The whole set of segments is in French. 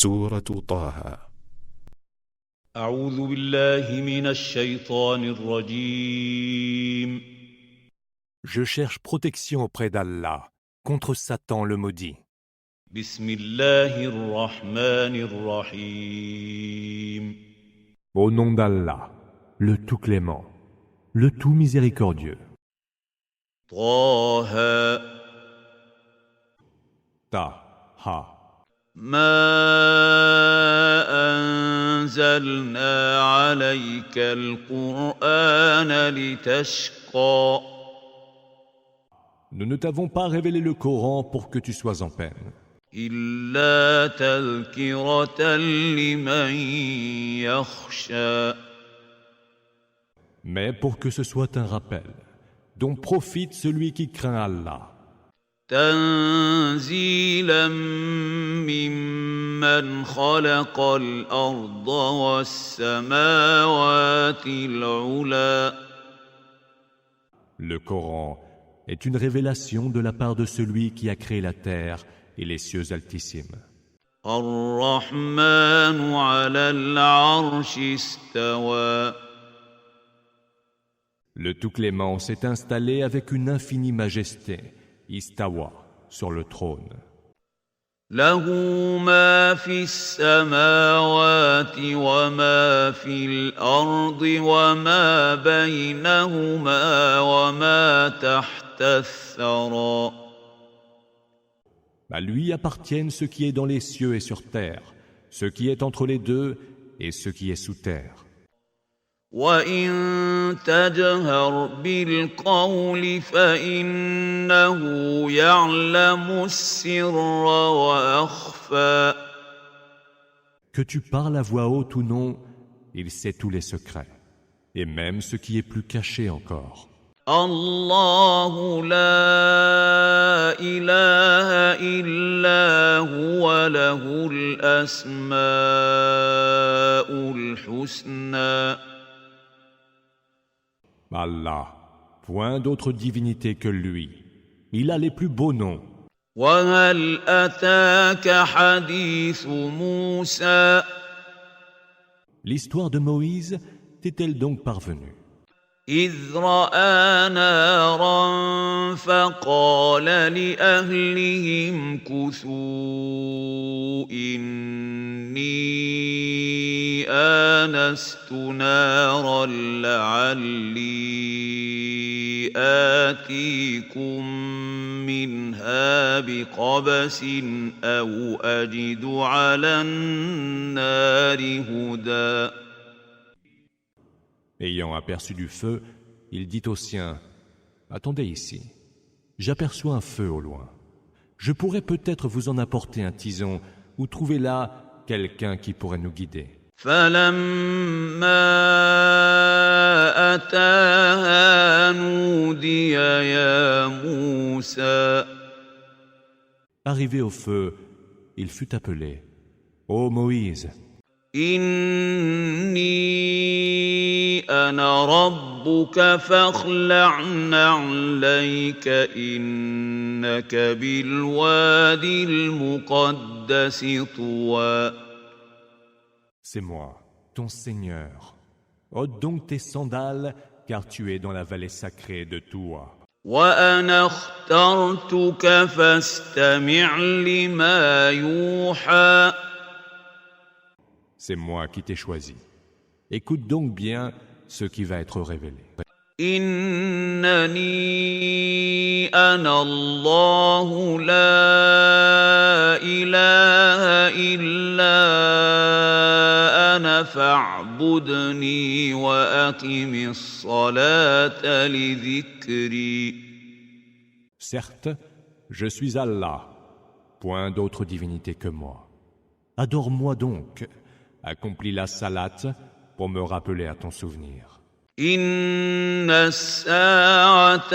سورة طه. أعوذ بالله من الشيطان الرجيم. Je cherche protection auprès d'Allah contre Satan le maudit. بسم الله الرحمن الرحيم. Au nom d'Allah, le tout clément, le tout miséricordieux. طه Ta-ha. ما أنزلنا عليك القرآن لتشقى. Nous ne t'avons pas révélé le Coran pour que tu sois en peine, إلا تذكرة لمن يخشى. mais pour que ce soit un rappel dont profite celui qui craint Allah. تنزيلا ممن خلق الأرض والسماوات العلى. Le Coran est une révélation de la part de celui qui a créé la terre et les cieux altissimes. الرحمن على العرش استوى. Le tout clément s'est installé avec une infinie majesté, Istawa, sur le trône. له ما في السماوات وما في الأرض وما بينهما وما تحت الثرى. À lui appartiennent ce qui est dans les cieux et sur terre, ce qui est entre les deux et ce qui est sous terre. وَإِن تَجْهَرْ بِالْقَوْلِ فَإِنَّهُ يَعْلَمُ السِّرَّ وَأَخْفَى. Que tu parles à voix haute ou non, il sait tous les secrets, et même ce qui est plus caché encore. الله لا إله إلا هو له الأسماء الحسنى. Allah, point d'autre divinité que lui. Il a les plus beaux noms. وهل أتاك حديث موسى. L'histoire de Moïse t'est-elle donc parvenue? إذ رأى نارا فقال لأهلهم كثوا إني آنست نارا لعلي آتيكم منها بقبس أو أجد على النار هدى. Ayant aperçu du feu, il dit aux siens, « Attendez ici, j'aperçois un feu au loin. Je pourrais peut-être vous en apporter un tison ou trouver là quelqu'un qui pourrait nous guider. » فلما أتاها نودي يا موسى. Arrivé au feu, il fut appelé, « Ô Moïse, إني أنا ربك فاخلع نعليك إنك بالوادي المقدس طوى. c'est moi, ton Seigneur. Ôte donc tes sandales, car tu es dans la vallée sacrée de Toua. وأنا اخترتك فاستمع لما يوحى. C'est moi qui t'ai choisi. Écoute donc bien ce qui va être révélé. إنني أنا الله لا إله إلا أنا فاعبدني وأقم الصلاة لذكري. Certes, je suis Allah, point d'autre divinité que moi. Adore-moi donc, accomplis la salate pour me rappeler à ton souvenir. إن الساعة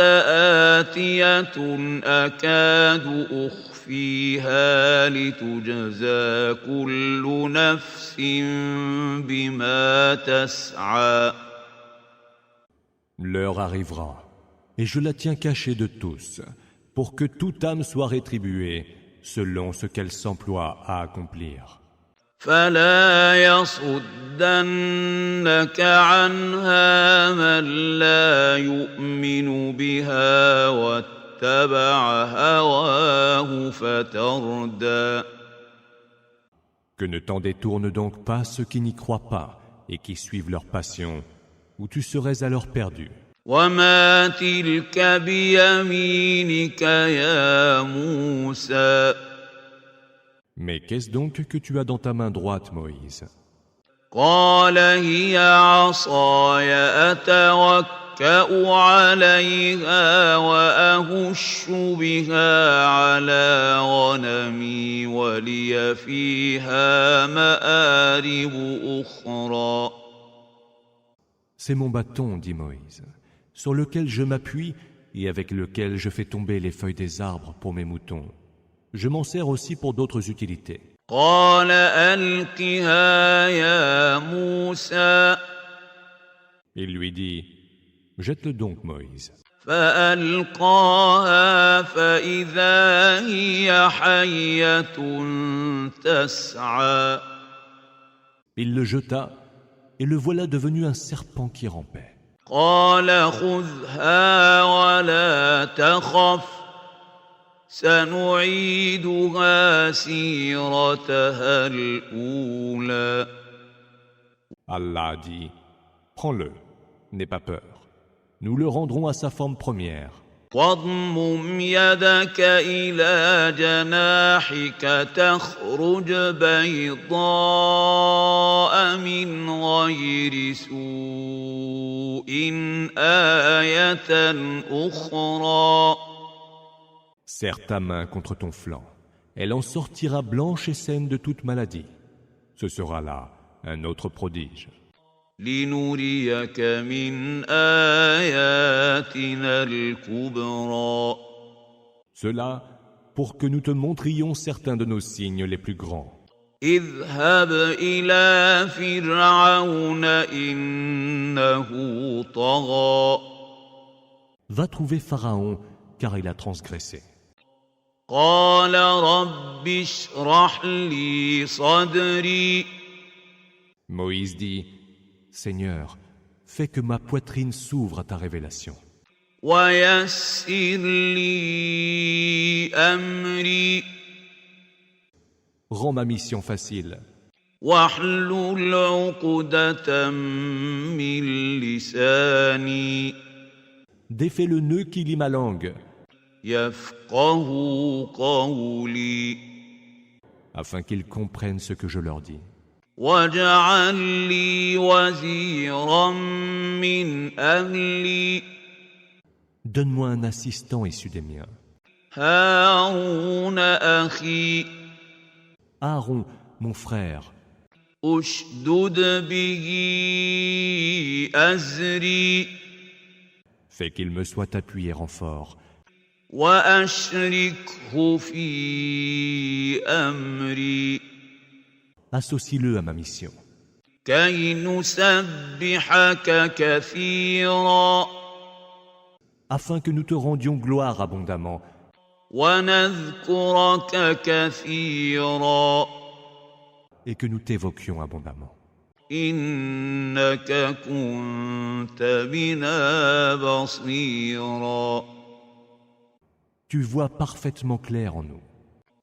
آتية أكاد أخفيها لتجزى كل نفس بما تسعى. L'heure arrivera, et je la tiens cachée de tous, pour que toute âme soit rétribuée selon ce qu'elle s'emploie à accomplir. فلا يصدنك عنها من لا يؤمن بها واتبع هواه فتردى. Que ne t'en détourne donc pas ceux qui n'y croient pas et qui suivent leur passion, ou tu serais alors perdu. وما تلك بيمينك يا موسى. Mais qu'est-ce donc que tu as dans ta main droite, Moïse? قال هي عصاي أتوكأ عليها وأهش بها على غنمي ولي فيها مآرب أخرى. C'est mon bâton, dit Moïse, sur lequel je m'appuie et avec lequel je fais tomber les feuilles des arbres pour mes moutons. Je m'en sers aussi pour d'autres utilités. قال ألقها يا موسى. Il lui dit, jette-le donc, Moïse. فألقاها فإذا هي حية تسعى. Il le jeta, et le voilà devenu un serpent qui rampait. قال خذها ولا تخف سنعيدها سيرتها الأولى. Allah dit, prends-le, n'aie pas peur. Nous le rendrons à sa forme première. واضمم يدك إلى جناحك تخرج بيضاء من غير سوء آية أخرى. Serre ta main contre ton flanc. Elle en sortira blanche et saine de toute maladie. Ce sera là un autre prodige. لنريك من آياتنا الكبرى. Cela pour que nous te montrions certains de nos signes les plus grands. اذهب إلى فرعون إنه طغى. Va trouver Pharaon, car il a transgressé. قال رب اشرح لي صدري. Moïse dit, Seigneur, fais que ma poitrine s'ouvre à ta révélation. ويسر لي أمري. Rends ma mission facile. واحلل عقدة من لساني. Défais le nœud qui lie ma langue, يفقه قولي. afin qu'ils comprennent ce que je leur dis. واجعل لي وزيرا من أهلي. Donne-moi un assistant issu des miens. هارون أخي. Aaron, mon frère, أشدد به أزري. fais qu'il me soit appuyé renfort, وأشركه في أمري. associe-le à ma mission, كي نسبحك كثيرا. afin que nous te rendions gloire abondamment ونذكرك كثيرا. et que nous t'évoquions abondamment. إنك كنت بنا بصيرا. Tu vois parfaitement clair en nous.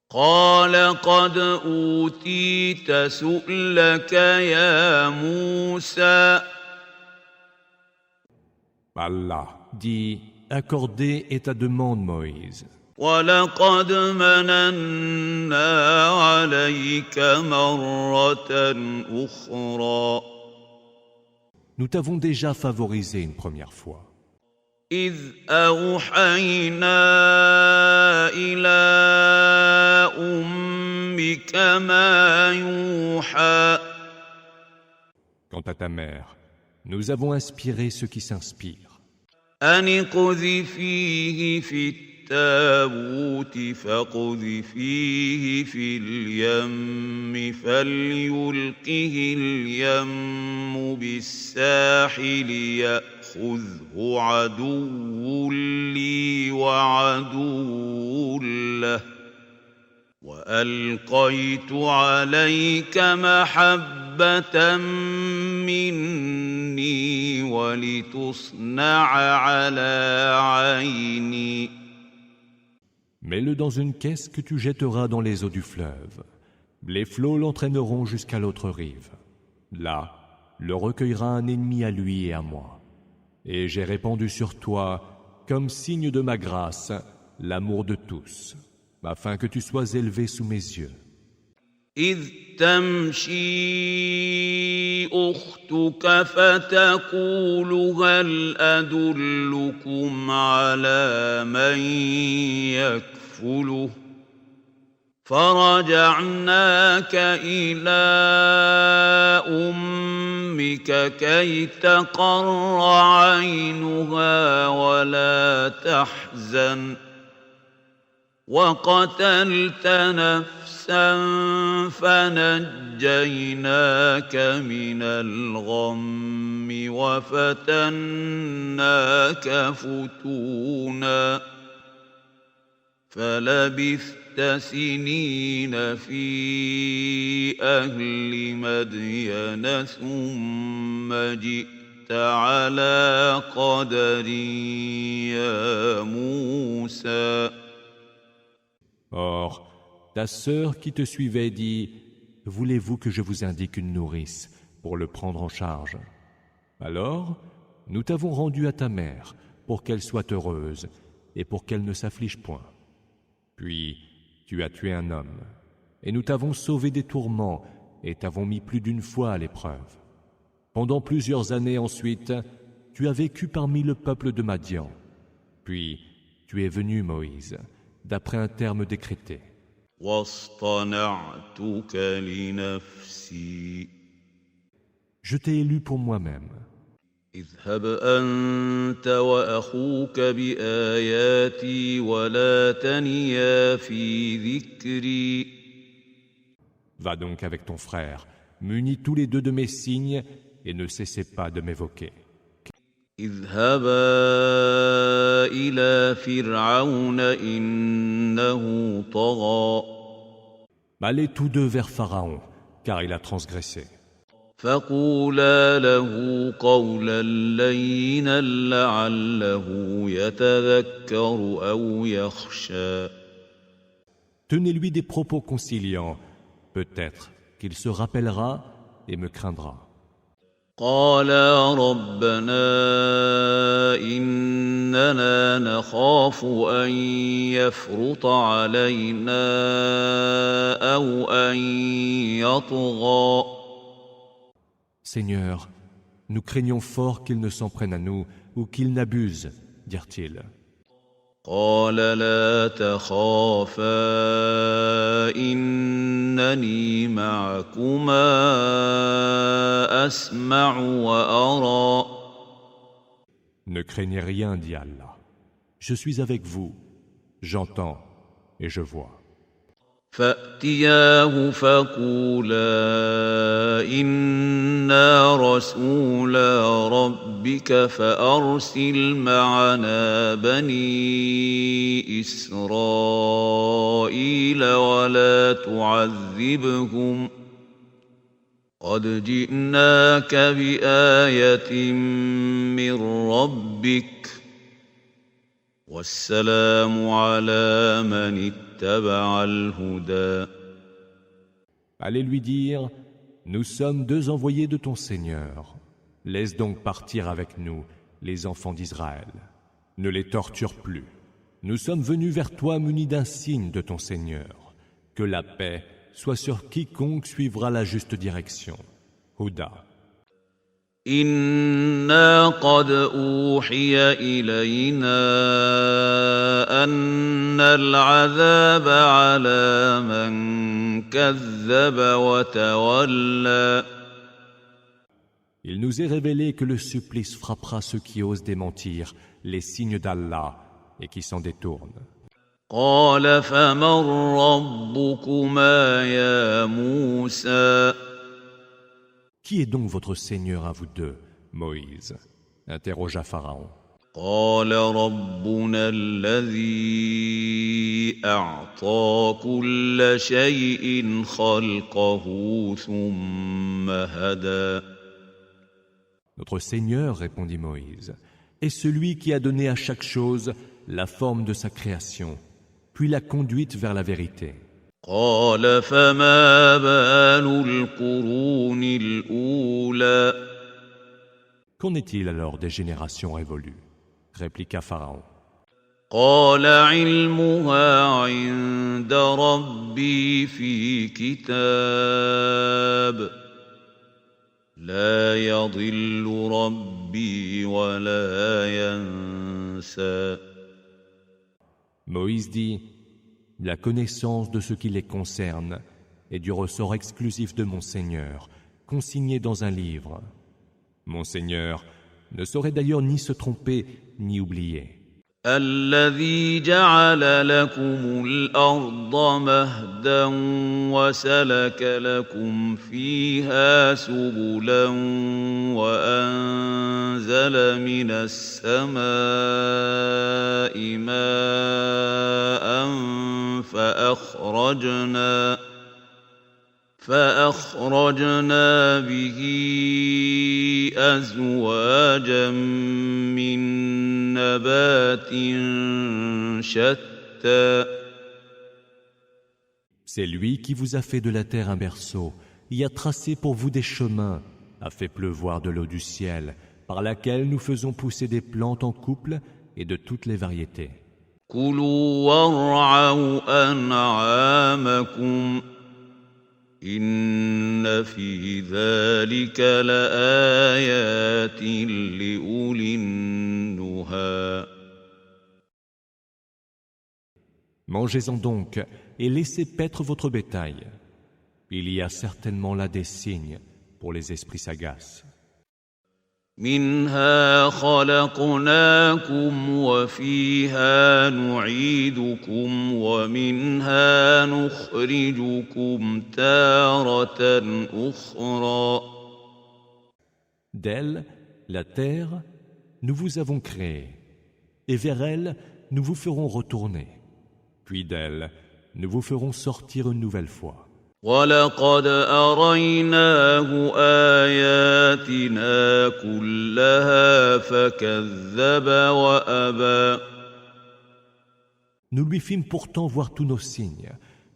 قال قد أوتيت سؤلك يا موسى. Allah dit, accordée est ta demande, Moïse. ولقد مننا عليك مرة أخرى. Nous t'avons déjà favorisé une première fois. إذ أوحينا إلى أمك ما يوحى. Quant à ta mère, nous avons inspiré ceux qui s'inspirent. أن اقذفيه في التابوت فاقذفيه في اليم فليلقه اليم بالساحل يأخذه عدو لي وعدو له وألقيت عليك محبة مني ولتصنع على عيني. Mets-le dans une caisse que tu jetteras dans les eaux du fleuve. Les flots l'entraîneront jusqu'à l'autre rive. Là, le recueillera un ennemi à lui et à moi. Et j'ai répandu sur toi, comme signe de ma grâce, l'amour de tous, afin que tu sois élevé sous mes yeux. إذ تمشي أختك فتقول هل أدلكم على من يكفله فرجعناك إلى أمك كي تقر عينها ولا تحزن وقتلت نفسا فنجيناك من الغم وفتناك فتونا فلبثت سنين في أهل مدين ثم جئت على قدر يا موسى. Or, ta sœur qui te suivait dit « Voulez-vous que je vous indique une nourrice pour le prendre en charge ?» Alors, nous t'avons rendu à ta mère pour qu'elle soit heureuse et pour qu'elle ne s'afflige point. Puis, tu as tué un homme, et nous t'avons sauvé des tourments et t'avons mis plus d'une fois à l'épreuve. Pendant plusieurs années ensuite, tu as vécu parmi le peuple de Madian. Puis, tu es venu, Moïse, d'après un terme décrété. واصطنعتك لنفسي. Je t'ai élu pour moi-même. اذهب أنت وأخوك بآياتي ولا تنيا في ذكري. Va donc avec ton frère, munis tous les deux de mes signes et ne cessez pas de m'évoquer. اذهبا إلى فرعون إنه طغى. Allez tous deux vers Pharaon, car il a transgressé. فقولا له قولا لينا لعله يتذكر أو يخشى. Tenez-lui des propos conciliants, peut-être qu'il se rappellera et me craindra. قالا ربنا إننا نخاف أن يفرط علينا أو أن يطغى. Seigneur, nous craignons fort qu'il ne s'en prenne à nous ou qu'il n'abuse, dirent-ils. قال لا تخافا إنني معكما أسمع وأرى. Ne craignez rien, dit Allah. Je suis avec vous, j'entends et je vois. فأتياه فقولا إنا رسولا ربك فأرسل معنا بني إسرائيل ولا تعذبهم قد جئناك بآية من ربك والسلام على من اتبع الهدى. Allez lui dire, nous sommes deux envoyés de ton Seigneur. Laisse donc partir avec nous les enfants d'Israël. Ne les torture plus. Nous sommes venus vers toi munis d'un signe de ton Seigneur. Que la paix soit sur quiconque suivra la juste direction. Huda. إنا قد أوحي إلينا أن العذاب على من كذب وتولى. Il nous est révélé que le supplice frappera ceux qui osent démentir les signes d'Allah et qui s'en détournent. قال فمن ربكما يا موسى. Qui est donc votre Seigneur à vous deux, Moïse? Interrogea Pharaon. قال ربنا الذي أعطى كل شيء خلقه ثم هدى. Notre Seigneur, répondit Moïse, est celui qui a donné à chaque chose la forme de sa création, puis l'a conduite vers la vérité. قال فما بال القرون الأولى. Qu'en est-il alors des générations révolues? Répliqua Pharaon. قال علمها عند ربي في كتاب لا يضل ربي ولا ينسى. Moïse dit, la connaissance de ce qui les concerne est du ressort exclusif de mon Seigneur, consigné dans un livre. Mon Seigneur ne saurait d'ailleurs ni se tromper ni oublier. الذي جعل لكم الأرض مهدا وسلك لكم فيها سبلا وأنزل من السماء ماء فأخرجنا به أزواجا من نبات شتى. C'est lui qui vous a fait de la terre un berceau, y a tracé pour vous des chemins, a fait pleuvoir de l'eau du ciel, par laquelle nous faisons pousser des plantes en couple et de toutes les variétés. كلوا وارعوا أنعامكم إن في ذلك لآيات لأولي النهى. Mangez-en donc et laissez paître votre bétail. Il y a certainement là des signes pour les esprits sagaces. منها خلقناكم وفيها نعيدكم ومنها نخرجكم تارة أخرى. D'elle, la terre, nous vous avons créé, et vers elle, nous vous ferons retourner. Puis d'elle, nous vous ferons sortir une nouvelle fois. وَلَقَدْ أَرَيْنَاهُ آيَاتِنَا كُلَّهَا فَكَذَّبَ وَأَبَى. Nous lui fîmes pourtant voir tous nos signes,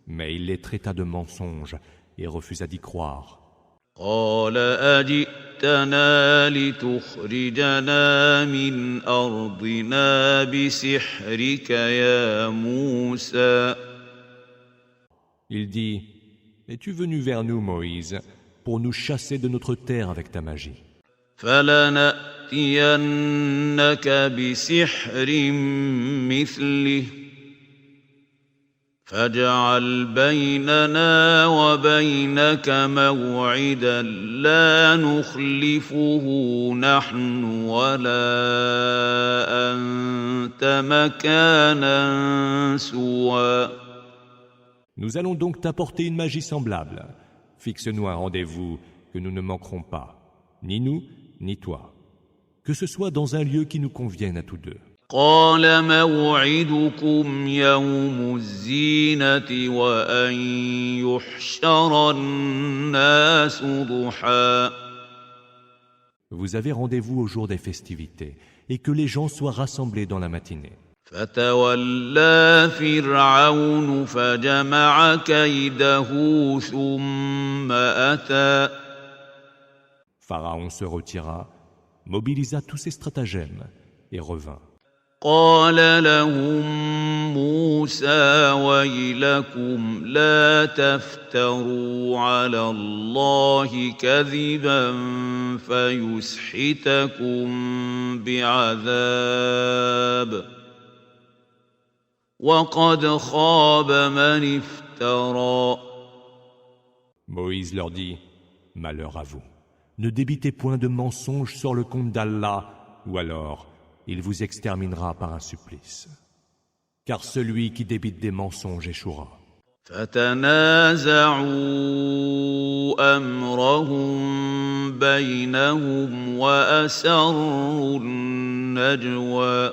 mais il les traita de mensonges et refusa d'y croire. قَالَ أَجِئْتَنَا لِتُخْرِجَنَا مِنْ أَرْضِنَا بِسِحْرِكَ يَا مُوسَى. Il dit, es-tu venu vers nous, Moïse, pour nous chasser de notre terre avec ta magie? فَلَنَأْتِيَنَّكَ بِسِحْرٍ مِثْلِهِ فَاجْعَلْ بَيْنَنَا وَبَيْنَكَ مَوْعِدًا لَا نُخْلِفُهُ نَحْنُ وَلَا أَنْتَ مَكَانًا سُوًى. Nous allons donc t'apporter une magie semblable. Fixe-nous un rendez-vous que nous ne manquerons pas, ni nous, ni toi. Que ce soit dans un lieu qui nous convienne à tous deux. قال موعدكم يوم الزينة وأن يحشر الناس ضحى. Vous avez rendez-vous au jour des festivités et que les gens soient rassemblés dans la matinée. فتولى فرعون فجمع كيده ثم أتى. Pharaon se retira, mobilisa tous ses stratagèmes et revint. قال لهم موسى ويلكم لا تفتروا على الله كذبا فيسحتكم بعذاب وقد خاب من افترى. Moïse leur dit, malheur à vous, ne débitez point de mensonges sur le compte d'Allah, ou alors il vous exterminera par un supplice. Car celui qui débite des mensonges échouera. فتنازعوا أمرهم بينهم وأسروا النجوى.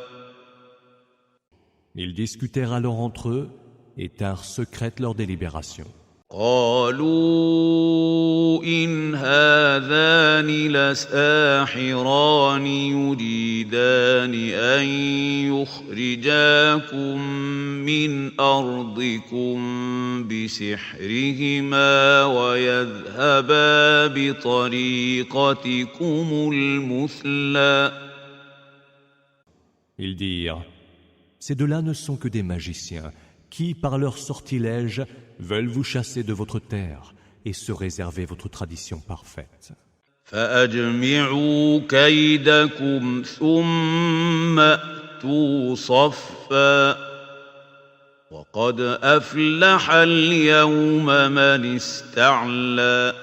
Ils discutèrent alors entre eux et tinrent secrète leur délibération. قالوا إن هذان لساحران يريدان أن يخرجاكم من أرضكم بسحرهما ويذهبا بطريقتكم المثلى. Ils dirent, ces deux-là ne sont que des magiciens qui, par leur sortilège, veulent vous chasser de votre terre et se réserver votre tradition parfaite. فأجمعوا كيدكم ثم أتوا صفا وقد أفلح اليوم من استعلى.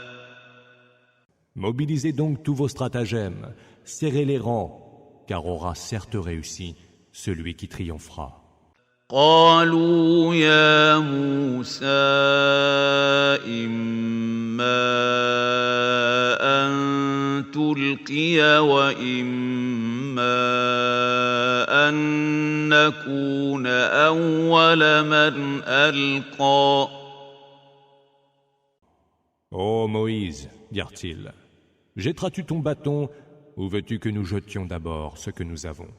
Mobilisez donc tous vos stratagèmes, serrez les rangs, car aura certes réussi celui qui triomphera. قالوا يا موسى إما أن تلقي وإما أن نكون أول من ألقى. Ô Moïse, dirent-ils, jetteras-tu ton bâton ou veux-tu que nous jetions d'abord ce que nous avons?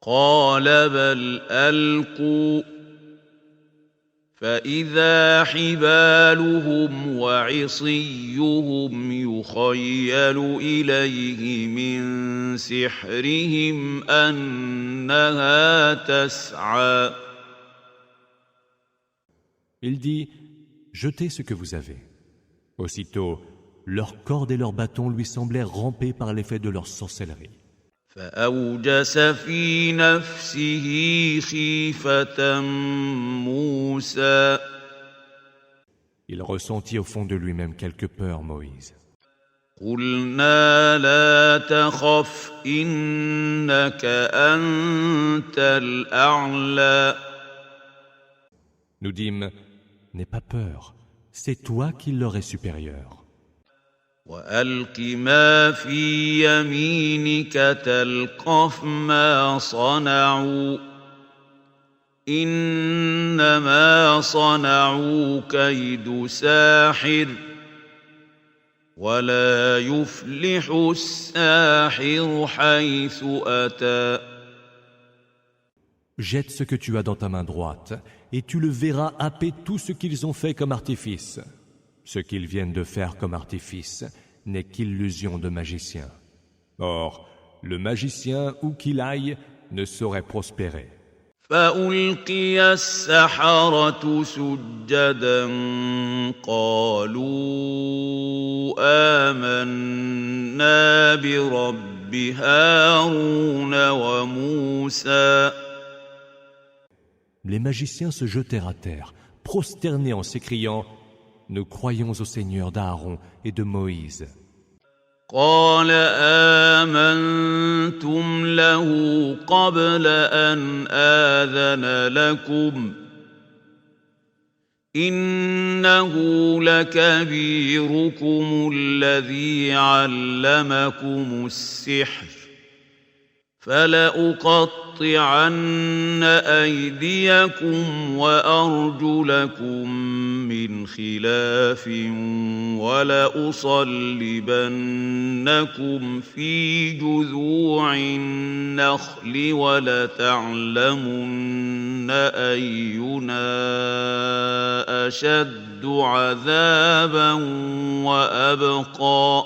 قال بل ألقوا فإذا حبالهم وعصيهم يخيل إليه من سحرهم أنها تسعى. Il dit, jetez ce que vous avez. Aussitôt, leurs cordes et leurs bâtons lui semblèrent ramper par l'effet de leur sorcellerie. فأوجس في نفسه خيفة موسى. Il ressentit au fond de lui-même quelque peur, Moïse. قلنا لا تخف إنك أنت الأعلى. Nous dîmes, n'aie pas peur, c'est toi qui leur es supérieur. وألق ما في يمينك تلقف ما صنعوا إنما صنعوا كيد ساحر ولا يفلح الساحر حيث أتى. Jette ce que tu as dans ta main droite, et tu le verras happer tout ce qu'ils ont fait comme artifice. Ce qu'ils viennent de faire comme artifice n'est qu'illusion de magicien. Or, le magicien, où qu'il aille, ne saurait prospérer. فألقي السحرة سجدا قالوا آمنا برب هارون وموسى. Les magiciens se jetèrent à terre, prosternés en s'écriant « Nous croyons au Seigneur d'Aaron et de Moïse. » قال آمنتم له قبل أن آذن لكم إنه لكبيركم الذي علمكم السحر فلأقطعن أيديكم وأرجلكم من خلاف ولأصلبنكم في جذوع النخل ولتعلمن أينا أشد عذابا وأبقى.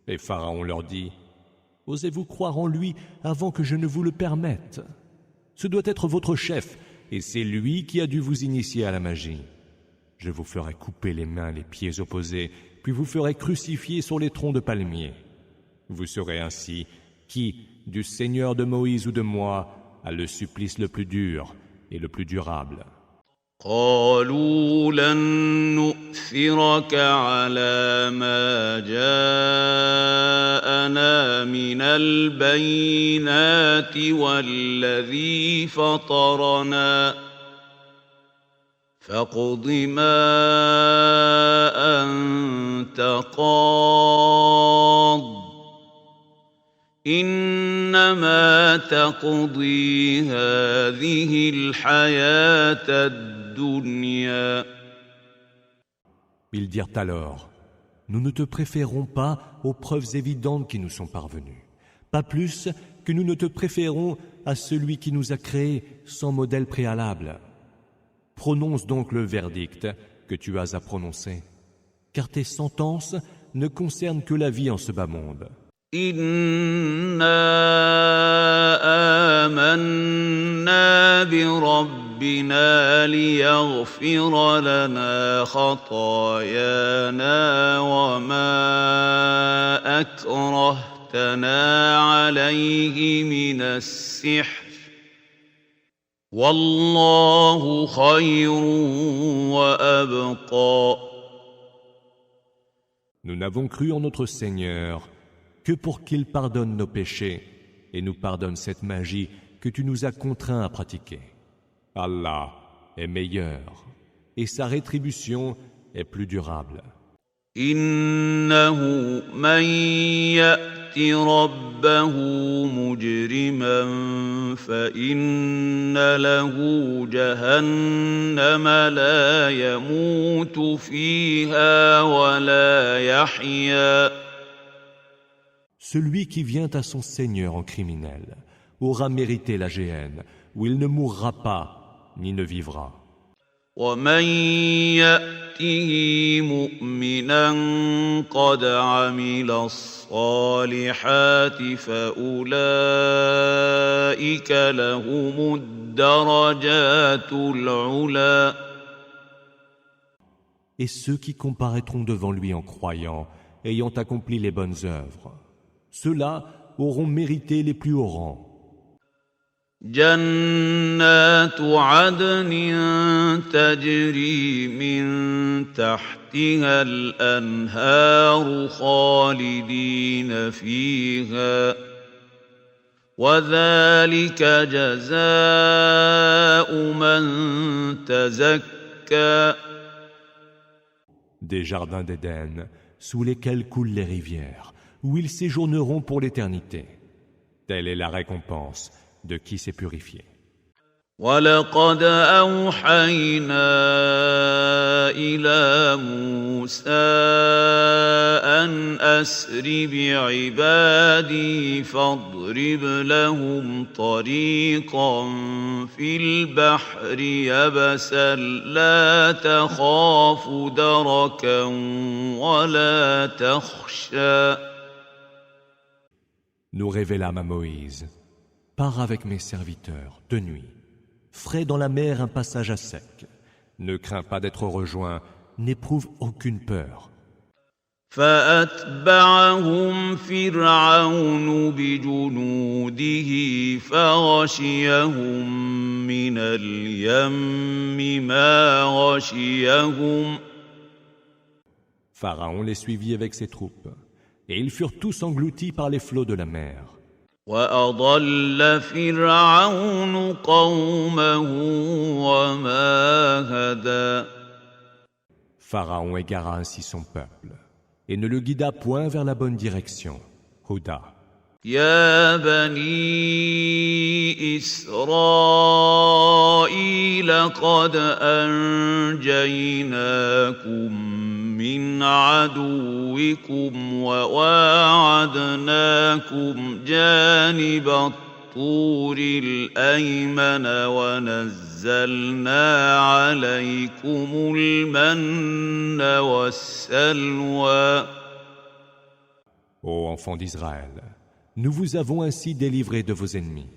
Et Pharaon leur dit « Osez-vous croire en lui avant que je ne vous le permette? Ce doit être votre chef, et c'est lui qui a dû vous initier à la magie. Je vous ferai couper les mains et les pieds opposés, puis vous ferai crucifier sur les troncs de palmiers. Vous saurez ainsi qui, du Seigneur de Moïse ou de moi, a le supplice le plus dur et le plus durable. » قالوا لن نؤثرك على ما جاءنا من البينات والذي فطرنا فاقض ما أنت قاض إنما تقضي هذه الحياة الدنيا. Ils dirent alors, nous ne te préférons pas aux preuves évidentes qui nous sont parvenues, pas plus que nous ne te préférons à celui qui nous a créés sans modèle préalable. Prononce donc le verdict que tu as à prononcer, car tes sentences ne concernent que la vie en ce bas monde. إنا آمنا بربنا ليغفر لنا خطايانا وما أكرهتنا عليه من السحر والله خير وأبقى. Nous n'avons cru en notre Seigneur que pour qu'il pardonne nos péchés et nous pardonne cette magie que tu nous as contraints à pratiquer. Allah est meilleur et sa rétribution est plus durable. إنه من يأت ربه مجرما فإن له جهنم لا يموت فيها ولا يحيا. Celui qui vient à son Seigneur en criminel aura mérité la géhenne, où il ne mourra pas ni ne vivra. ومن يأته مؤمنا قد عمل الصالحات فأولئك لهم الدرجات العلى. Et ceux qui comparaîtront devant lui en croyant, ayant accompli les bonnes œuvres, ceux-là auront mérité les plus hauts rangs. جنات عدن تجري من تحتها الأنهار خالدين فيها وذلك جزاء من تزكى. Des jardins d'Éden, sous lesquels coulent les rivières, où ils séjourneront pour l'éternité. Telle est la récompense de qui s'est purifié. وَلَقَدْ أَوْحَيْنَا إِلَى مُوسَىٰ أَنْ أَسْرِ بِعِبَادِي فَاضْرِبْ لَهُمْ طَرِيقًا فِي الْبَحْرِ يَبَسًا لَّا تَخَافُ دَرَكًا وَلَا تَخْشَىٰ. Nous révélâmes à Moïse: pars avec mes serviteurs de nuit, ferai dans la mer un passage à sec. Ne crains pas d'être rejoint, n'éprouve aucune peur. فأتبعهم فرعون بجنوده فغشيهم من اليم ما غشيهم. Pharaon les suivit avec ses troupes, et ils furent tous engloutis par les flots de la mer. وأضل فرعون قومه وما هدى. Pharaon égara ainsi son peuple, et ne le guida point vers la bonne direction. Huda. يا بني إسرائيل قد أنجيناكم من عدوكم وواعدناكم جانب الطور الأيمن ونزلنا عليكم المن والسلوى. Ô enfants d'Israël, nous vous avons ainsi délivrés de vos ennemis.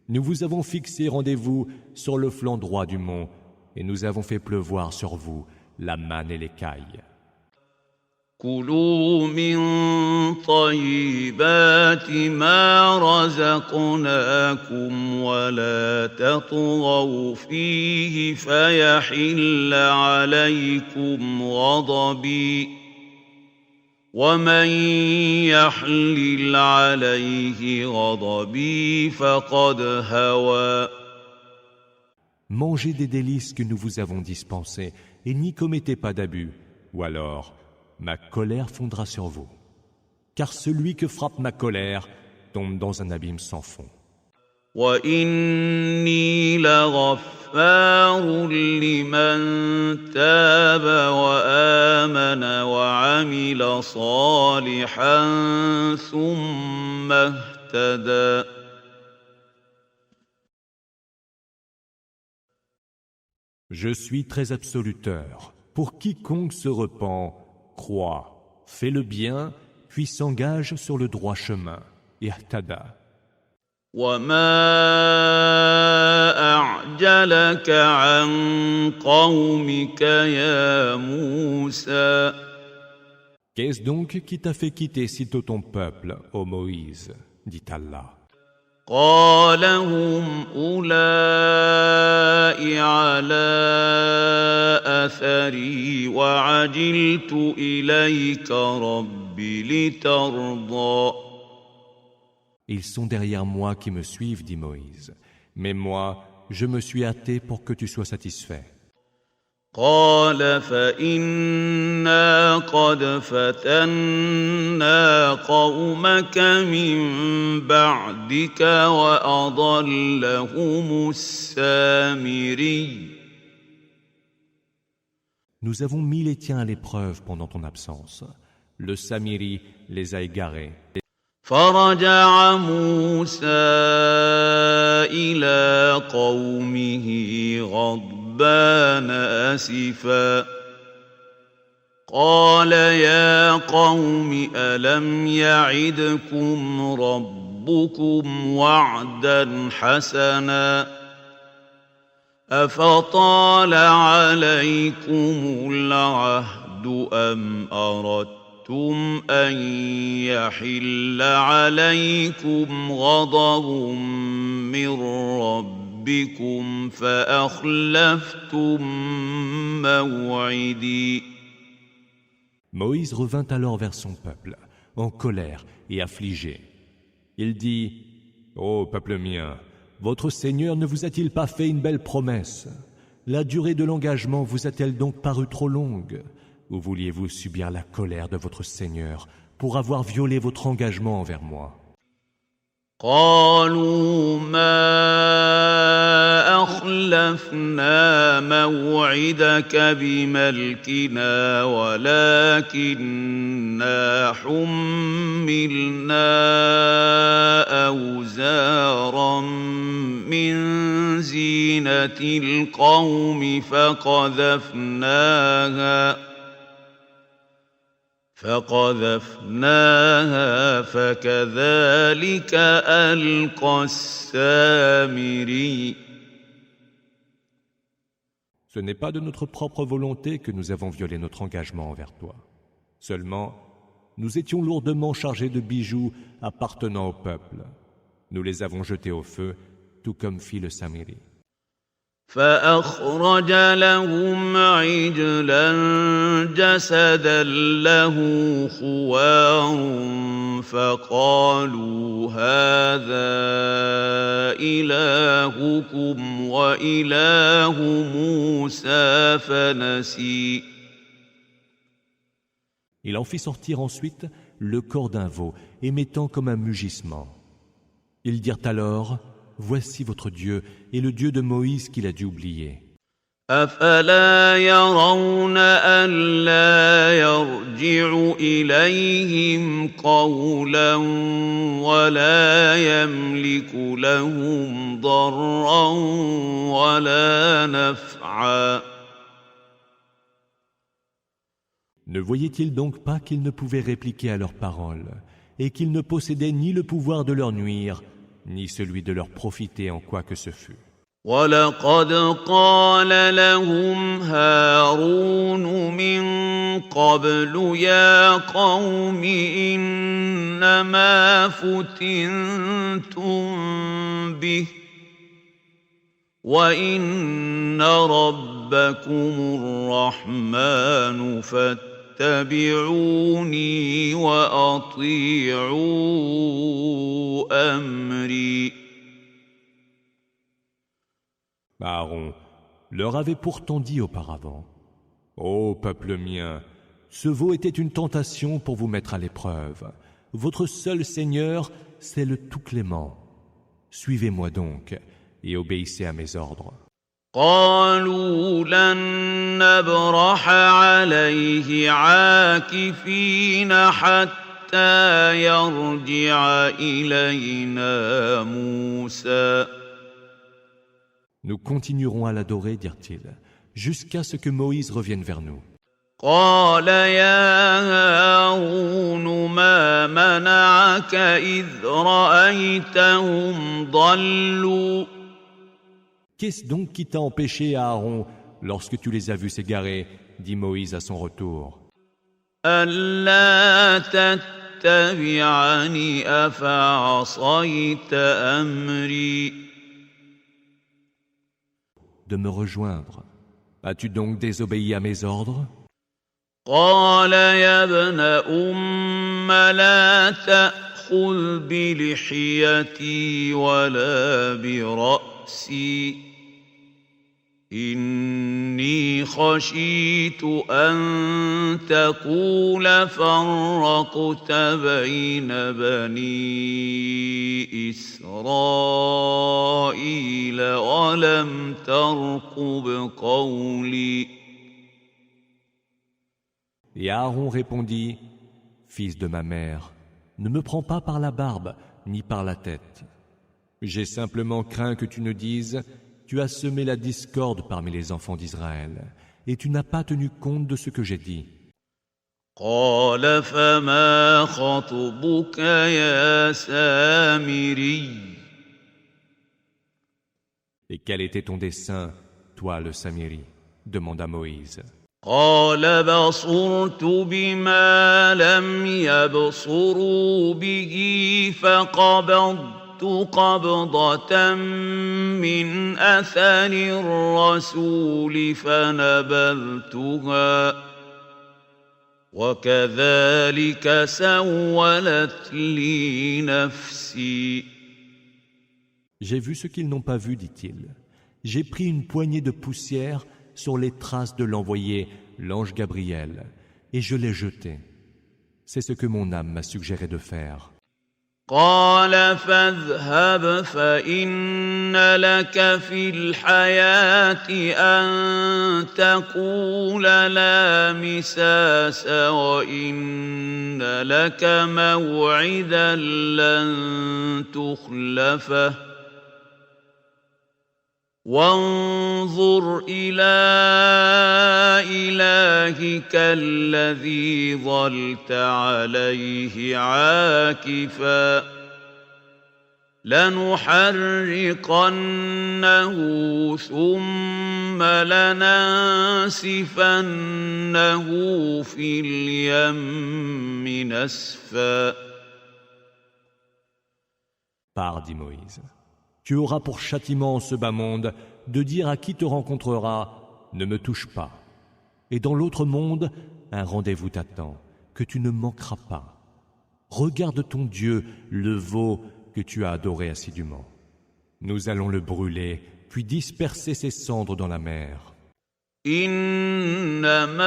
Nous vous avons fixé rendez-vous sur le flanc droit du mont et nous avons fait pleuvoir sur vous la manne et l'écaille. كلوا من طيبات ما رزقناكم ولا تطغوا فيه فيحل عليكم غضبي ومن يحلل عليه غضبي فقد هوى. Mangez des délices que nous vous avons dispensés et n'y commettez pas d'abus, ou alors ma colère fondra sur vous. Car celui que frappe ma colère tombe dans un abîme sans fond. وإني لغفار لمن تاب وآمن وعمل صالحا ثم اهتدى. Je suis très absoluteur. Pour quiconque se repent, croit, fait le bien, puis s'engage sur le droit chemin. Ihtada. وما أعجلك عن قومك يا موسى. Qu'est-ce donc qui t'a fait quitter sitôt ton peuple, ô Moïse, dit Allah. قال هم أولئك على أثري وعجلت إليك رب لترضى. Ils sont derrière moi qui me suivent, dit Moïse. Mais moi, je me suis hâté pour que tu sois satisfait. قال فإنا قد فتنا قومك من بعدك وأضلهم السامري. Nous avons mis les tiens à l'épreuve pendant ton absence. Le Samiri les a égarés. فرجع موسى إلى قومه غضبان أسفا قال يا قوم ألم يعدكم ربكم وعدا حسنا أفطال عليكم العهد أم أردتم أن يحل عليكم غضب من ربكم فأخلفتم موعدي. Moïse revint alors vers son peuple, en colère et affligé. Il dit, « Ô peuple mien, votre Seigneur ne vous a-t-il pas fait une belle promesse? La durée de l'engagement vous a-t-elle donc paru trop longue? Ou vouliez-vous subir la colère de votre Seigneur pour avoir violé votre engagement envers moi ?» قالوا ما أخلفنا موعدك بملكنا ولكننا حملنا أوزارا من زينة القوم فقذفناها فكذلك ألقى السامري. Ce n'est pas de notre propre volonté que nous avons violé notre engagement envers toi. Seulement, nous étions lourdement chargés de bijoux appartenant au peuple. Nous les avons jetés au feu, tout comme fit le Samiri. فأخرج لهم عجلا جسدا له خوار فقالوا هذا إلهكم وإله موسى فنسي. Il en fit sortir ensuite le corps d'un veau, émettant comme un mugissement. Ils dirent alors, voici votre Dieu et le Dieu de Moïse qu'il a dû oublier. أفلا يرون ألا يرجع إليهم قولا ولا يملك لهم ضرا ولا نفعا. Ne voyaient-ils donc pas qu'ils ne pouvaient répliquer à leurs paroles et qu'ils ne possédaient ni le pouvoir de leur nuire ni celui de leur profiter en quoi que ce fût. وَلَقَدْ قَالَ لَهُمْ هَارُونُ مِنْ قَبْلُ يَا قَوْمِ إِنَّمَا فُتِنْتُمْ بِهِ وَإِنَّ رَبَّكُمُ الرَّحْمَنُ فاتبعوني وأطيعوا أمري. Aaron leur avait pourtant dit auparavant, ô peuple mien, ce veau était une tentation pour vous mettre à l'épreuve. Votre seul Seigneur c'est le tout clément. Suivez-moi donc et obéissez à mes ordres. قالوا لن نبرح عليه عاكفين حتى يرجع إلينا موسى. Nous continuerons à l'adorer, dirent-ils, jusqu'à ce que Moïse revienne vers nous. قال يا هارون ما منعك إذ رأيتهم ضلوا. Qu'est-ce donc qui t'a empêché, Aaron, lorsque tu les as vus s'égarer, dit Moïse à son retour. ألا تتبعني أفعصيت أمري. De me rejoindre. As-tu donc désobéi à mes ordres? قال يا ابن أم لا تأخذ بلحيتي ولا برأسي إني خشيت أن تقول فرقت بين بني إسرائيل ولم ترقب قولي. Et Aaron répondit, Fils de ma mère, ne me prends pas par la barbe ni par la tête. J'ai simplement craint que tu ne dises, tu as semé la discorde parmi les enfants d'Israël, et tu n'as pas tenu compte de ce que j'ai dit. قال فما خطبك يا سامري. Et quel était ton dessein, toi le Samiri? Demanda Moïse. قال بصرت بما لم يبصروا به فقبضت قبضة من أثر الرسول فنبذتها وكذلك سولت لي نفسي. J'ai vu ce qu'ils n'ont pas vu, dit-il. J'ai pris une poignée de poussière sur les traces de l'envoyé, l'ange Gabriel, et je l'ai jeté. C'est ce que mon âme m'a suggéré de faire. قال فاذهب فإن لك في الحياة أن تقول لا مساس وإن لك موعدا لن تخلفه وانظر إلى إلهك الذي ظلت عليه عاكفا لنحرقنه ثم لننسفنه في اليم نسفا. Pars, dit Moïse. Tu auras pour châtiment ce bas monde de dire à qui te rencontrera « Ne me touche pas ». Et dans l'autre monde, un rendez-vous t'attend, que tu ne manqueras pas. Regarde ton Dieu, le veau que tu as adoré assidûment. Nous allons le brûler, puis disperser ses cendres dans la mer. إنما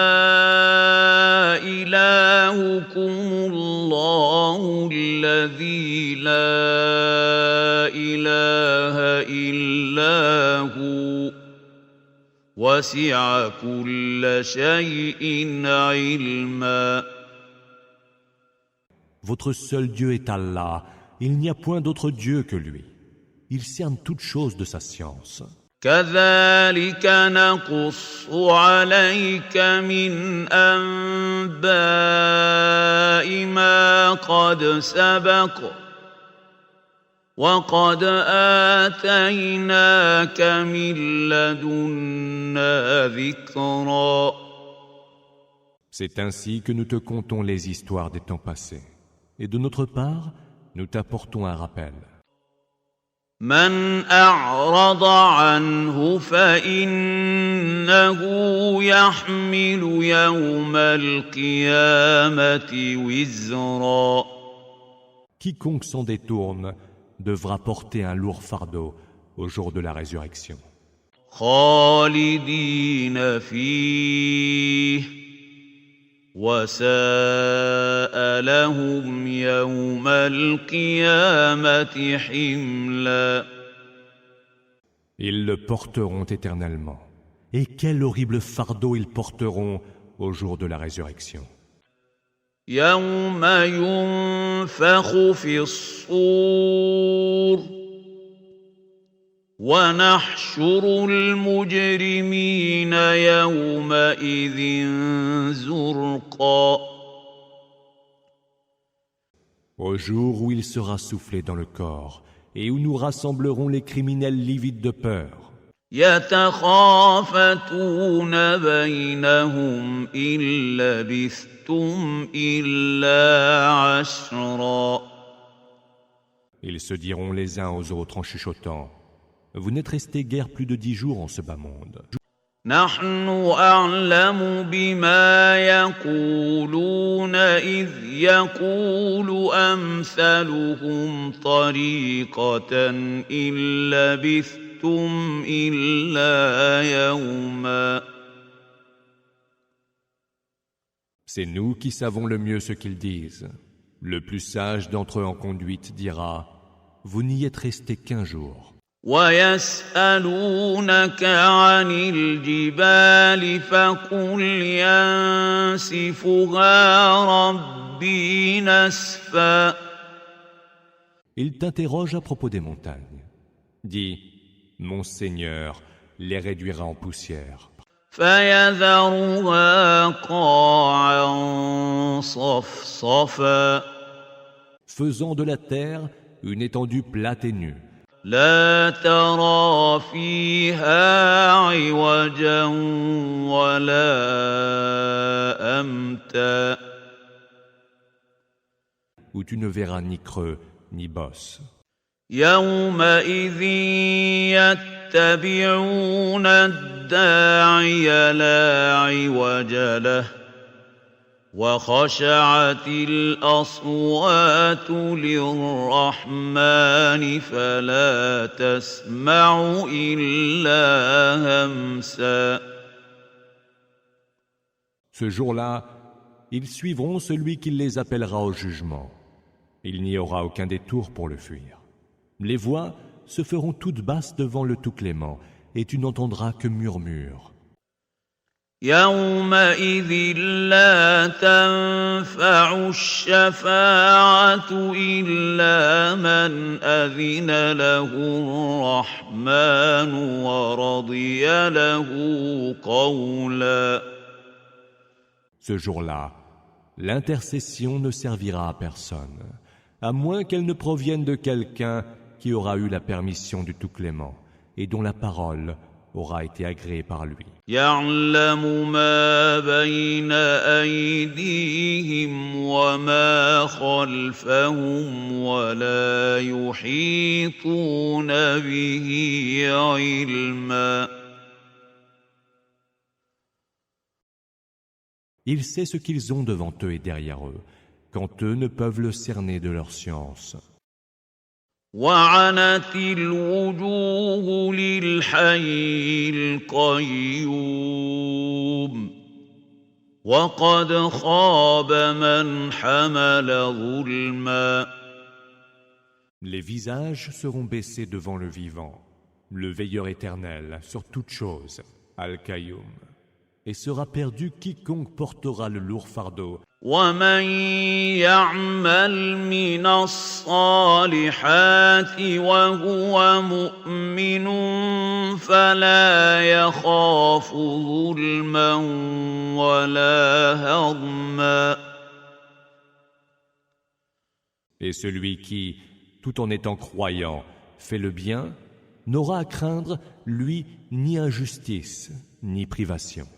إلهكم الله الذي لا إله إلا هو وسع كل شيء علما. Votre seul Dieu est Allah, il n'y a point d'autre Dieu que lui. Il cerne toutes choses de sa science. كذلك نقص عليك من أنباء ما قد سبق وقد آتيناك من لدنا ذكرا. C'est ainsi que nous te contons les histoires des temps passés. Et de notre part, nous t'apportons un rappel. من أعرض عنه فإنه يحمل يوم القيامة وزرا. Quiconque s'en détourne devra porter un lourd fardeau au jour de la résurrection. خالدين فيه وساء لهم يوم القيامة حملا. Ils le porteront éternellement. Et quel horrible fardeau ils porteront au jour de la résurrection. يوم ينفخ في الصور ونحشر المجرمين يومئذ زرقا. Au jour où il sera soufflé dans le corps et où nous rassemblerons les criminels livides de peur. يتخافتون بينهم إن لبثتم إلا عشرا. Ils se diront les uns aux autres en chuchotant: Vous n'êtes restés guère plus de 10 jours en ce bas monde. نحن أعلم بما يقولون إذ يقول أمثلهم طريقة إن لبثتم إلا يوما. C'est nous qui savons le mieux ce qu'ils disent. Le plus sage d'entre eux en conduite dira: Vous n'y êtes restés qu'1 jour. ويسألونك عن الجبال فقل ينسفها ربي نسفا. Ils t'interrogent à propos des montagnes. Dis: Mon Seigneur les réduira en poussière. فيذرها قاعا صفصفا. Faisant de la terre une étendue plate et nue. لا ترى فيها عوجا ولا أمتا. Où tu ne verras ni creux ni bosse. يومئذ يتبعون الداعي لا عوج له وخشعت الأصوات للرحمن فلا تسمع إلا همسا. Ce jour-là, ils suivront celui qui les appellera au jugement. Il n'y aura aucun détour pour le fuir. Les voix se feront toutes basses devant le Tout-Clément, et tu n'entendras que murmures. يومئذ لا تنفع الشفاعة إلا من أذن له الرحمن ورضي له قولا. Ce jour-là, l'intercession ne servira à personne, à moins qu'elle ne provienne de quelqu'un qui aura eu la permission du Tout-Clément et dont la parole aura été agréée par lui. يعلم ما بين أيديهم وما خلفهم ولا يحيطون به علما. Il sait ce qu'ils ont devant eux et derrière eux, quand eux ne peuvent le cerner de leur science. وعنت الوجوه للحي القيوم وقد خاب من حمل ظلما. Les visages seront baissés devant le vivant, le veilleur éternel sur toute chose, Al-Qayyum, et sera perdu quiconque portera le lourd fardeau. ومن يعمل من الصالحات وهو مؤمن فلا يخاف ظلما ولا هضما. Et celui qui, tout en étant croyant, fait le bien, n'aura à craindre, lui, ni injustice, ni privation.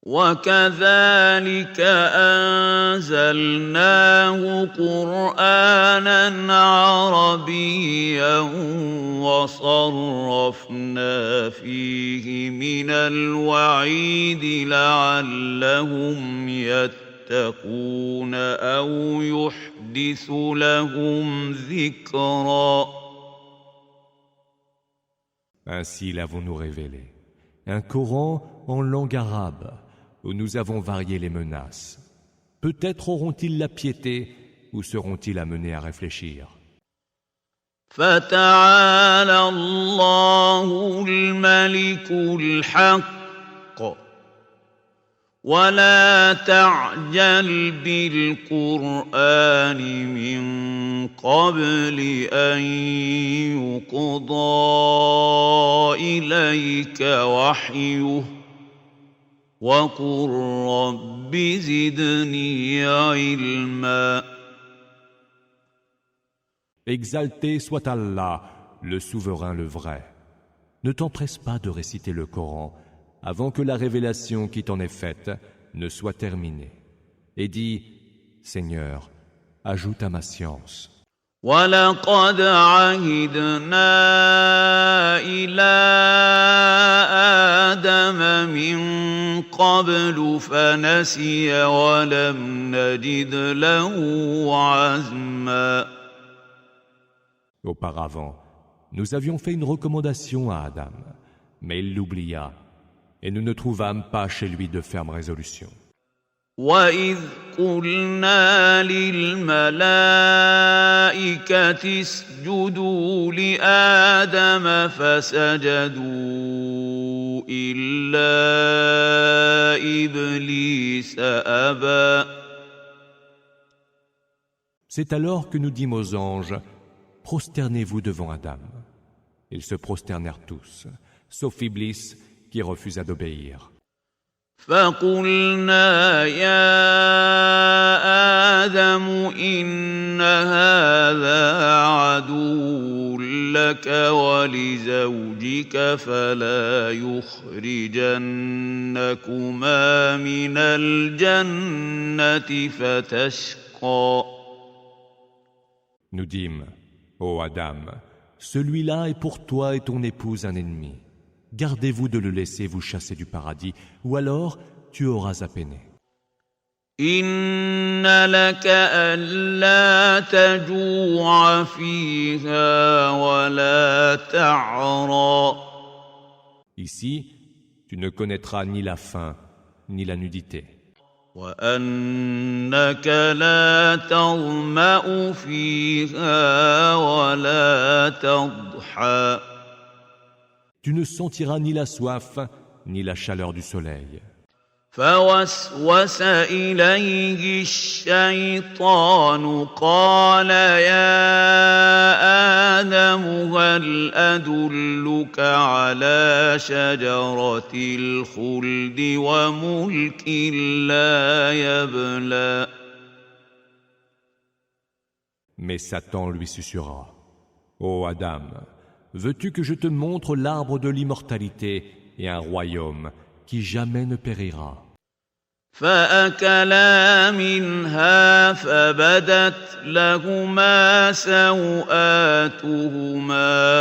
وكذلك أنزلناه قرآنا عربيا وصرفنا فيه من الوعيد لعلهم يتقون أو يحدث لهم ذكرا. Ainsi l'avons-nous révélé, un Coran en langue arabe, où nous avons varié les menaces, Peut-être auront-ils la piété ou seront-ils amenés à réfléchir. فتعالى الله الملك الحق ولا تعجل بالقرآن من قبل أن يقضى إليك وحيه وقل رب زدني علما. Exalté soit Allah, le souverain, le vrai. Ne t'empresse pas de réciter le Coran avant que la révélation qui t'en est faite ne soit terminée. Et dis, Seigneur, ajoute à ma science. وَلَقَدْ عَهِدْنَا إِلَىٰ آدَمَ مِن قَبْلُ فَنَسِيَ وَلَمْ نَجِدْ لَهُ عَزْمًا. Auparavant, nous avions fait une recommandation à Adam, mais il l'oublia, et nous ne trouvâmes pas chez lui de ferme résolution. وَإِذْ قُلْنَا لِلْمَلَائِكَةِ اسْجُدُوا لِآدَمَ فَسَجَدُوا إِلَّا إِبْلِيسَ أَبَى. C'est alors que nous dîmes aux anges, prosternez-vous devant Adam. Ils se prosternèrent tous, sauf Iblis qui refusa d'obéir. فَقُلْنَا يَا آدَمُ إِنَّ هَذَا عَدُوٌّ لَكَ وَلِزَوْجِكَ فَلَا يُخْرِجَنَّكُمَا مِنَ الْجَنَّةِ فَتَشْقَىٰ. Nous dîmes, ô Adam, celui-là est pour toi et ton épouse un ennemi. Gardez-vous de le laisser vous chasser du paradis, ou alors tu auras à peiner. إِنَّ لَكَ أَلَّا تَجُوعَ فِيهَا وَلَا تَعْرَىٰ. Ici, tu ne connaîtras ni la faim, ni la nudité. وَأَنَّكَ لَا تَظْمَأُ فِيهَا وَلَا تَضْحَىٰ. Tu ne sentiras ni la soif, ni la chaleur du soleil. فوسوس إليه الشيطان قال يا آدم هل أدلك على شجرة الخلد وملك لا يبلى. Mais Satan lui susurra, ô Adam, veux-tu que je te montre l'arbre de l'immortalité et un royaume qui jamais ne périra? فأكلا منها فبدت لهما سوآتهما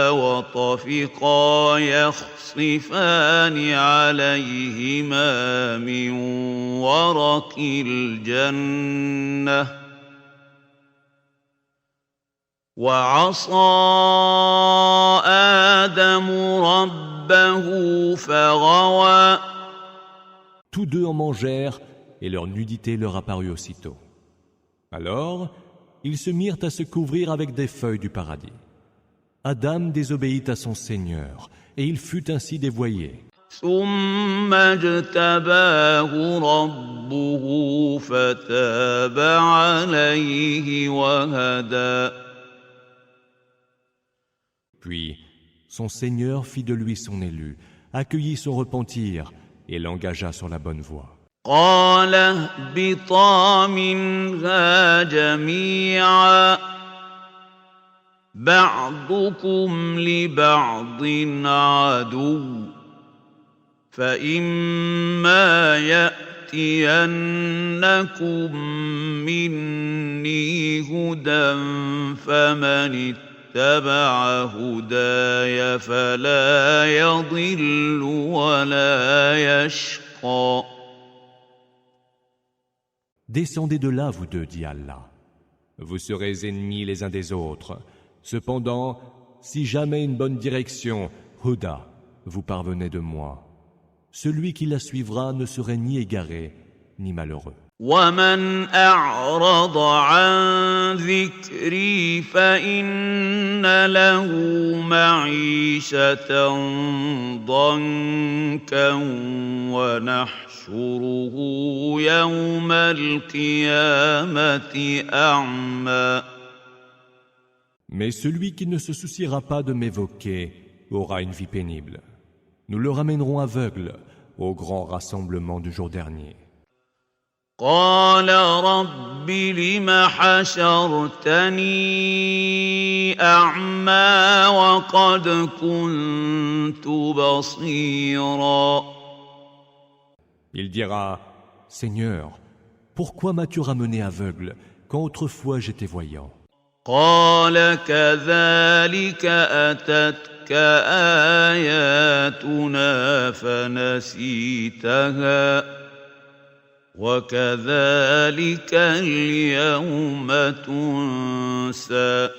وطفقا يخصفان عليهما من ورق الجنة وعصى آدم ربه فغوى. Tous deux en mangèrent, et leur nudité leur apparut aussitôt. Alors, ils se mirent à se couvrir avec des feuilles du paradis. Adam désobéit à son Seigneur, et il fut ainsi dévoyé. ثم اجتباه ربه فتاب عليه وهدى. Puis, son Seigneur fit de lui son élu, accueillit son repentir, et l'engagea sur la bonne voie. قال اهبطا منها جميعا بعضكم لبعض عدو فإما يأتينكم مني هدى فمن اتبع هداي فلا يضل ولا يشقى. Descendez de là, vous deux, dit Allah. Vous serez ennemis les uns des autres. Cependant, si jamais une bonne direction, Huda, vous parvenez de moi, celui qui la suivra ne serait ni égaré, ni malheureux. ومن أعرض عن ذكري فإن له معيشة ضنكا ونحشره يوم القيامة أعمى. Mais celui qui ne se souciera pas de m'évoquer aura une vie pénible. Nous le ramènerons aveugle au grand rassemblement du jour dernier. قال رب لم حشرتني أعمى وقد كنت بصيرا. Il dira, Seigneur, pourquoi m'as-tu ramené aveugle quand autrefois j'étais voyant? قال كذلك أتتك آياتنا فنسيتها وكذلك اليوم تنسى.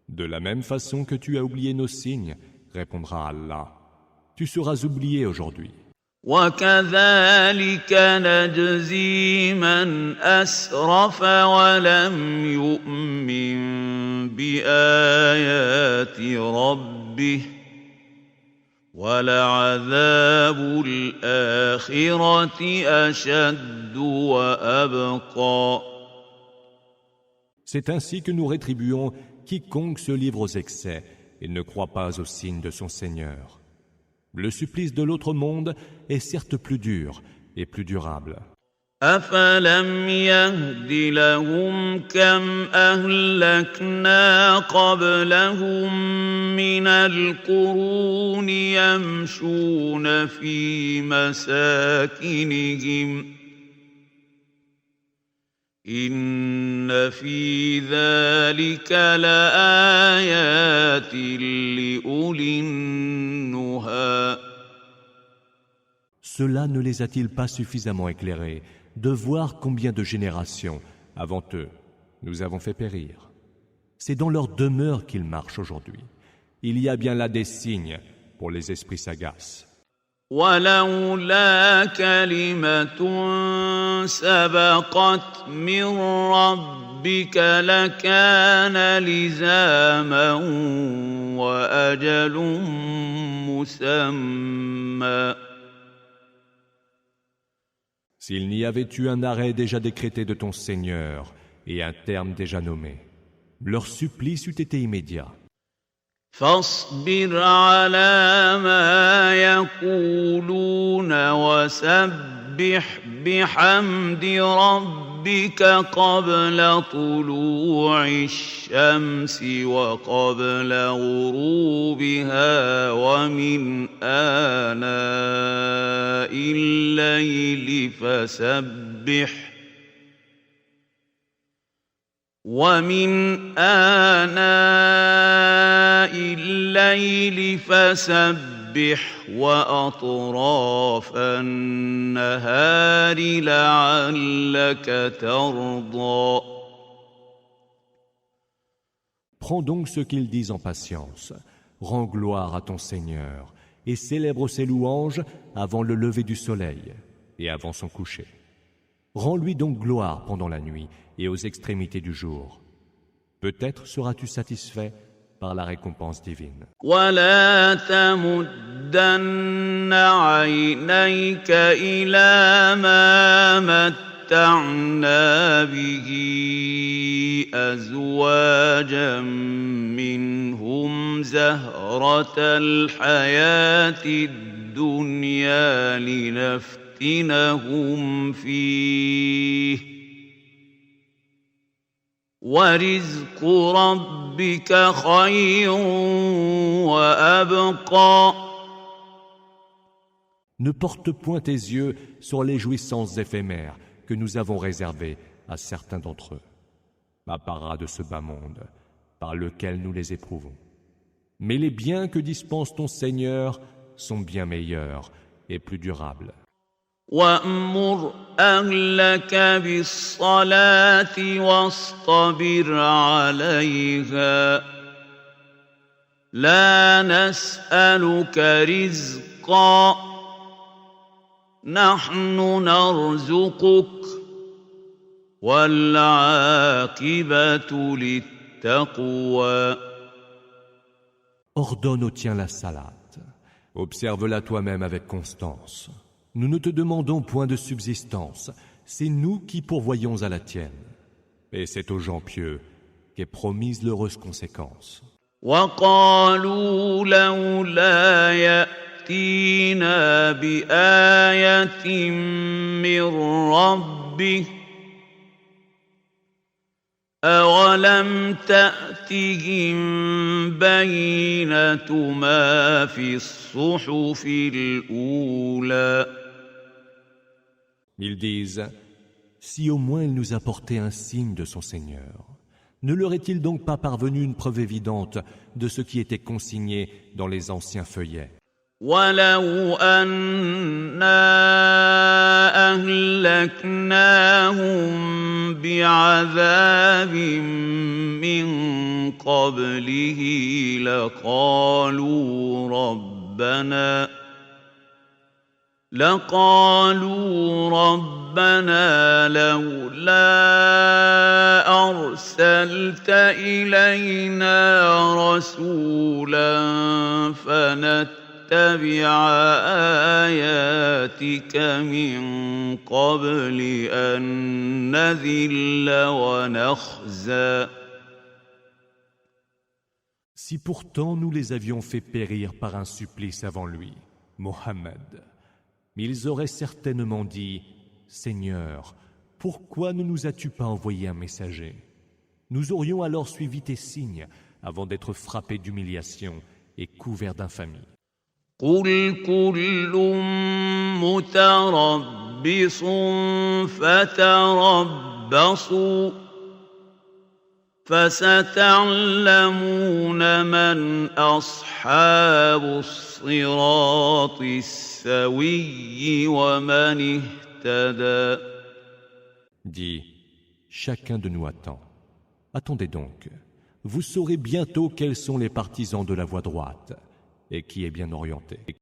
De la même façon que tu as oublié nos signes, répondra Allah, tu seras oublié aujourd'hui. وكذلك نجزي من أسرف ولم يؤمن بآيات ربه ولعذاب الآخرة أشد وأبقى. C'est ainsi que nous rétribuons quiconque se livre aux excès et ne croit pas aux signes de son Seigneur. Le supplice de l'autre monde est certes plus dur et plus durable. أفلم يهد لهم كم أهلكنا قبلهم من القرون يمشون في مساكنهم إن في ذلك لآيات لأولي النهى. Cela ne les a-t-il pas suffisamment éclairés de voir combien de générations, avant eux, nous avons fait périr? C'est dans leur demeure qu'ils marchent aujourd'hui. Il y a bien là des signes pour les esprits sagaces. ولولا كلمة سبقت من ربك لكان لزاما وأجل مسمى. S'il n'y avait eu un arrêt déjà décrété de ton Seigneur et un terme déjà nommé, leur supplice eût été immédiat. فاصبر على ما يقولون وسبح بحمد ربك قبل طلوع الشمس وقبل غروبها ومن آناء الليل فسبح ومن آناء الليل فسبح وأطراف النهار لعلك ترضى. Prends donc ce qu'ils disent en patience, rends gloire à ton Seigneur et célèbre ses louanges avant le lever du soleil et avant son coucher. Rends-lui donc gloire pendant la nuit et aux extrémités du jour. Peut-être seras-tu satisfait par la récompense divine. ولا تمدن عينيك إلى ما متعنا به أزواجا منهم زهرة الحياة الدنيا لنفتنهم فيه ورزق ربك خير وأبقى. Ne porte point tes yeux sur les jouissances éphémères que nous avons réservées à certains d'entre eux, apparat de ce bas monde, par lequel nous les éprouvons. Mais les biens que dispense ton Seigneur sont bien meilleurs et plus durables. وأمر أهلك بالصلاة واصطبر عليها لا نسألك رزقا نحن نرزقك والعاقبة للتقوى. Ordonne au tien la salate. Observe-la toi-même avec constance. Nous ne te demandons point de subsistance. C'est nous qui pourvoyons à la tienne. Et c'est aux gens pieux qu'est promise l'heureuse conséquence. وقالوا لولا يأتينا بآية من ربه أولم تأتهم بينة ما في الصحف الأولى. Ils disent, si au moins il nous apportait un signe de son Seigneur, ne leur est-il donc pas parvenu une preuve évidente de ce qui était consigné dans les anciens feuillets? ولو أنا أهلكناهم بعذاب من قبله لقالوا ربنا لولا أرسلت إلينا رسولا فنتبع آياتك من قبل أن نذل ونخزى. Si pourtant nous les avions fait périr par un supplice avant lui, Mohammed, ils auraient certainement dit, Seigneur, pourquoi ne nous as-tu pas envoyé un messager? Nous aurions alors suivi tes signes avant d'être frappés d'humiliation et couverts d'infamie. قل كل متربص فتربصوا فستعلمون من أصحاب الصراط السوي ومن اهتدى. Dis, chacun de nous attend. Attendez donc. Vous saurez bientôt quels sont les partisans de la voie droite et qui est bien orienté.